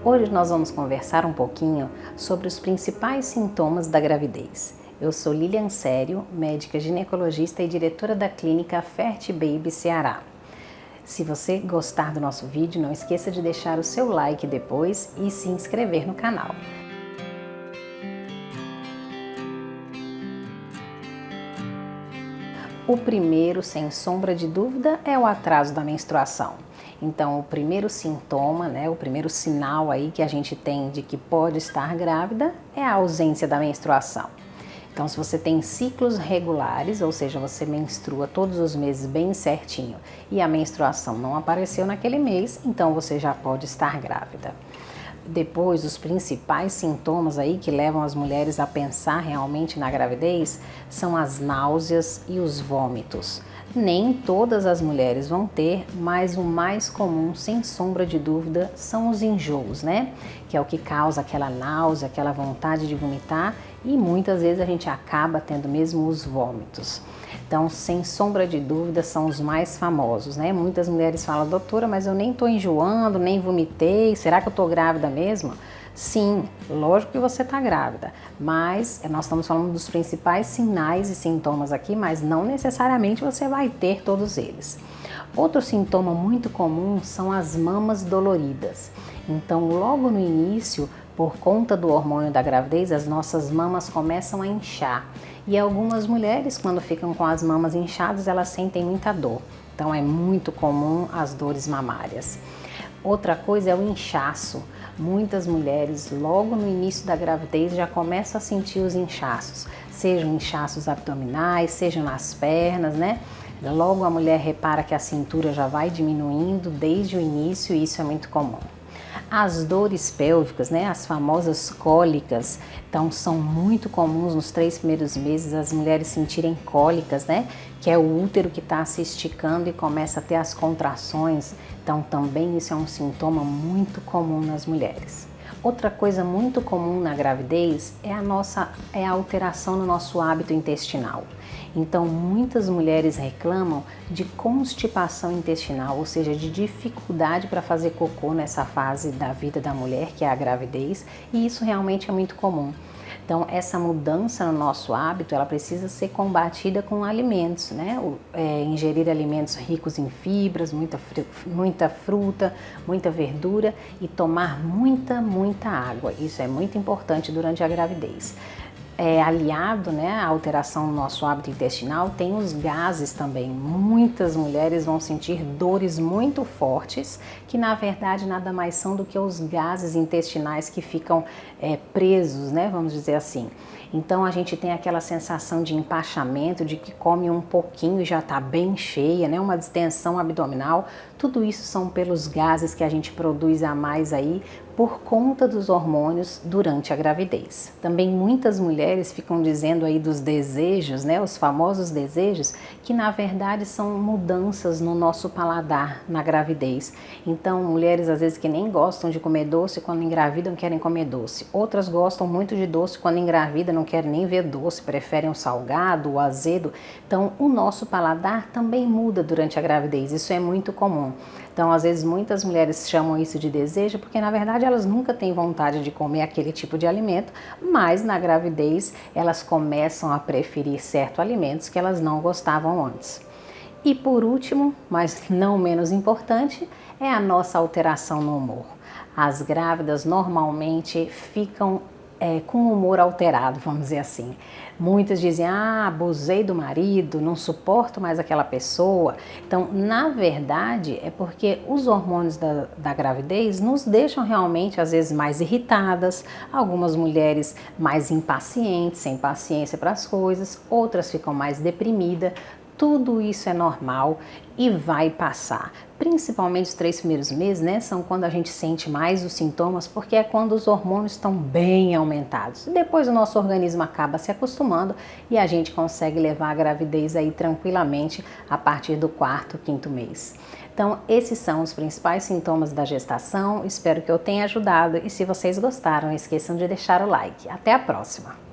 Hoje nós vamos conversar um pouquinho sobre os principais sintomas da gravidez. Eu sou Lilian Sério, médica ginecologista e diretora da clínica Fertibaby Ceará. Se você gostar do nosso vídeo, não esqueça de deixar o seu like depois e se inscrever no canal. O primeiro, sem sombra de dúvida, é o atraso da menstruação. Então, o primeiro sintoma, o primeiro sinal aí que a gente tem de que pode estar grávida é a ausência da menstruação. Então, se você tem ciclos regulares, ou seja, você menstrua todos os meses bem certinho e a menstruação não apareceu naquele mês, então você já pode estar grávida. Depois, os principais sintomas aí que levam as mulheres a pensar realmente na gravidez são as náuseas e os vômitos. Nem todas as mulheres vão ter, mas o mais comum, sem sombra de dúvida, são os enjoos, Que é o que causa aquela náusea, aquela vontade de vomitar e muitas vezes a gente acaba tendo mesmo os vômitos. Então, sem sombra de dúvida, são os mais famosos, Muitas mulheres falam, doutora, mas eu nem tô enjoando, nem vomitei, será que eu tô grávida mesmo? Sim, lógico que você está grávida, mas nós estamos falando dos principais sinais e sintomas aqui, mas não necessariamente você vai ter todos eles. Outro sintoma muito comum são as mamas doloridas. Então, logo no início, por conta do hormônio da gravidez, as nossas mamas começam a inchar. E algumas mulheres, quando ficam com as mamas inchadas, elas sentem muita dor. Então, é muito comum as dores mamárias. Outra coisa é o inchaço. Muitas mulheres, logo no início da gravidez, já começam a sentir os inchaços. Sejam inchaços abdominais, sejam nas pernas, Logo a mulher repara que a cintura já vai diminuindo desde o início e isso é muito comum. As dores pélvicas, as famosas cólicas, então são muito comuns nos 3 primeiros meses as mulheres sentirem cólicas, Que é o útero que está se esticando e começa a ter as contrações, então também isso é um sintoma muito comum nas mulheres. Outra coisa muito comum na gravidez é a alteração no nosso hábito intestinal. Então, muitas mulheres reclamam de constipação intestinal, ou seja, de dificuldade para fazer cocô nessa fase da vida da mulher, que é a gravidez, e isso realmente é muito comum. Então, essa mudança no nosso hábito, ela precisa ser combatida com alimentos, Ingerir alimentos ricos em fibras, muita fruta, muita verdura e tomar muita água. Isso é muito importante durante a gravidez. Aliado à alteração no nosso hábito intestinal, tem os gases também. Muitas mulheres vão sentir dores muito fortes, que na verdade nada mais são do que os gases intestinais que ficam presos, vamos dizer assim. Então a gente tem aquela sensação de empachamento, de que come um pouquinho e já está bem cheia, Uma distensão abdominal. Tudo isso são pelos gases que a gente produz a mais aí por conta dos hormônios durante a gravidez. Também muitas mulheres ficam dizendo aí dos desejos, Os famosos desejos, que na verdade são mudanças no nosso paladar na gravidez. Então, mulheres às vezes que nem gostam de comer doce, quando engravidam querem comer doce. Outras gostam muito de doce, quando engravidam não querem nem ver doce, preferem o salgado, o azedo. Então, o nosso paladar também muda durante a gravidez, isso é muito comum. Então, às vezes, muitas mulheres chamam isso de desejo porque, na verdade, elas nunca têm vontade de comer aquele tipo de alimento, mas na gravidez elas começam a preferir certos alimentos que elas não gostavam antes. E por último, mas não menos importante, é a nossa alteração no humor. As grávidas normalmente ficam com o humor alterado, vamos dizer assim. Muitas dizem, abusei do marido, não suporto mais aquela pessoa. Então, na verdade, é porque os hormônios da gravidez nos deixam realmente, às vezes, mais irritadas, algumas mulheres mais impacientes, sem paciência para as coisas, outras ficam mais deprimidas. Tudo isso é normal e vai passar. Principalmente os 3 primeiros meses, são quando a gente sente mais os sintomas, porque é quando os hormônios estão bem aumentados. Depois o nosso organismo acaba se acostumando e a gente consegue levar a gravidez aí tranquilamente a partir do 4º, 5º mês. Então, esses são os principais sintomas da gestação. Espero que eu tenha ajudado e se vocês gostaram, não esqueçam de deixar o like. Até a próxima!